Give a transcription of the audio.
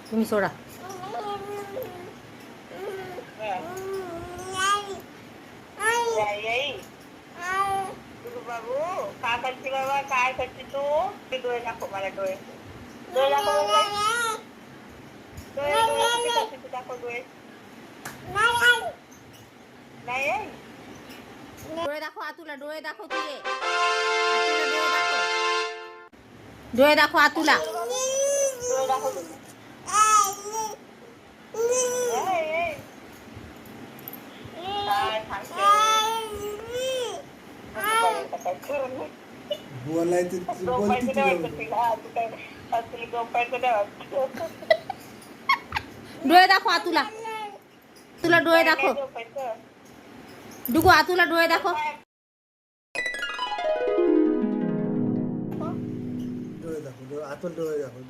तुम्ही सोडा. बाबू काय करते बाबा, काय करते तू? डोळे दाखव मला, डोळे डोळे दाखव, डोळे डोळे किती करते तू, दाखव डोळे. नाही डोळे दाखव आतुला, डोळे दाखव तुझे. डोळे दाखव आतुला. डोळे दाखव तुझे. काय सांगते बोलायचं बोलती झोपायचं नाही वाटत तिला, तुला झोपायचं नाही वाटत. डोळे दाखव आतुला. तुला डोळे नाही दाखव. झोपायचं. डुगू आतुला डोळे दाखव. डोळे दाखव, आतून डोळे दाखव.